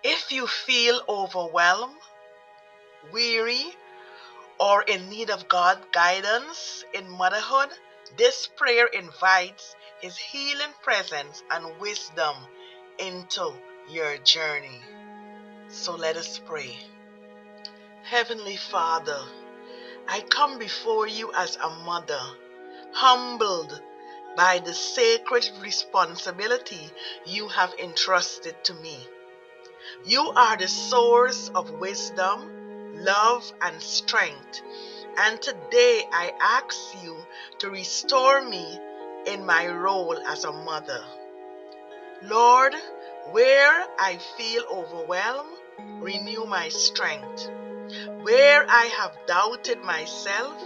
If you feel overwhelmed, weary, or in need of God's guidance in motherhood, this prayer invites His healing presence and wisdom into your journey. So let us pray. Heavenly Father, I come before you as a mother, humbled by the sacred responsibility you have entrusted to me. You are the source of wisdom, love, and strength, and today I ask you to restore me in my role as a mother. Lord, where I feel overwhelmed, renew my strength. Where I have doubted myself,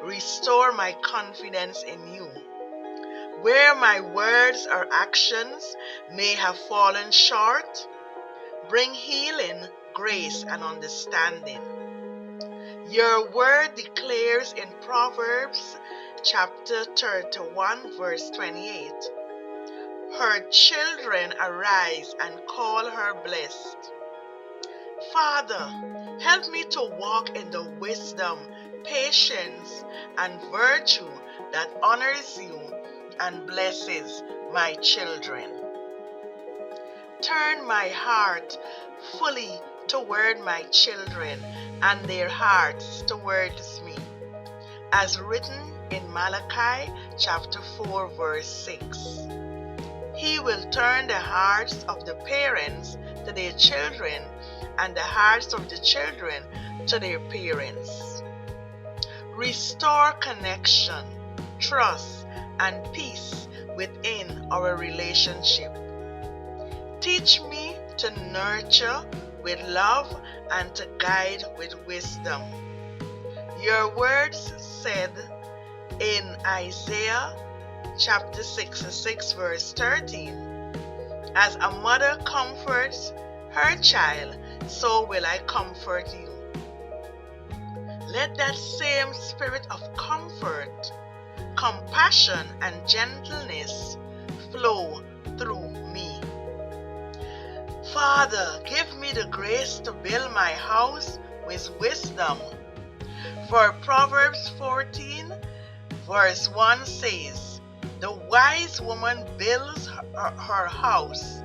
restore my confidence in you. Where my words or actions may have fallen short, bring healing, grace, and understanding. Your word declares in Proverbs chapter 31, verse 28, her children arise and call her blessed. Father, help me to walk in the wisdom, patience, and virtue that honors you and blesses my children. Turn my heart fully toward my children and their hearts towards me, as written in Malachi chapter 4, verse 6. He will turn the hearts of the parents to their children and the hearts of the children to their parents. Restore connection, trust, and peace within our relationship. Teach me to nurture with love and to guide with wisdom. Your words said in Isaiah chapter 66, verse 13, as a mother comforts her child, so will I comfort you. Let that same spirit of comfort, compassion, and gentleness flow through me. Father, give me the grace to build my house with wisdom. For Proverbs 14, verse 1 says, the wise woman builds her house.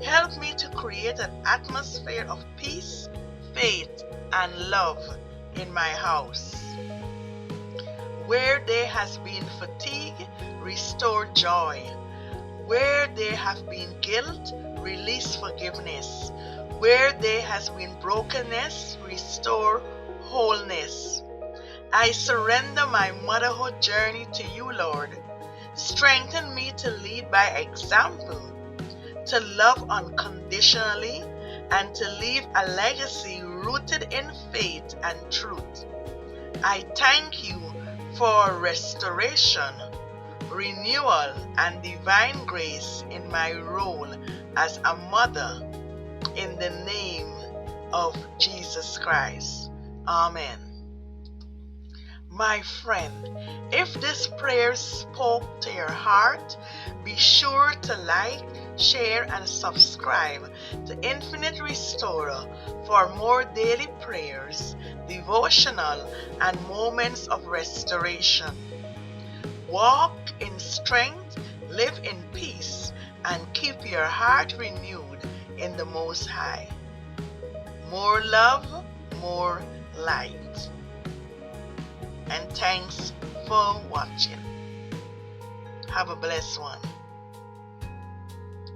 Help me to create an atmosphere of peace, faith, and love in my house. Where there has been fatigue, restore joy. Where there have been guilt, release forgiveness. Where there has been brokenness, restore wholeness. I surrender my motherhood journey to you, Lord. Strengthen me to lead by example, to love unconditionally, and to leave a legacy rooted in faith and truth. I thank you for restoration, renewal, and divine grace in my role as a mother, in the name of Jesus Christ. Amen. My friend, if this prayer spoke to your heart, be sure to like, share, and subscribe to Infinite Restorer for more daily prayers, devotional, and moments of restoration. Walk in strength, live in peace, and keep your heart renewed in the Most High. More love, more light. And thanks for watching. Have a blessed one.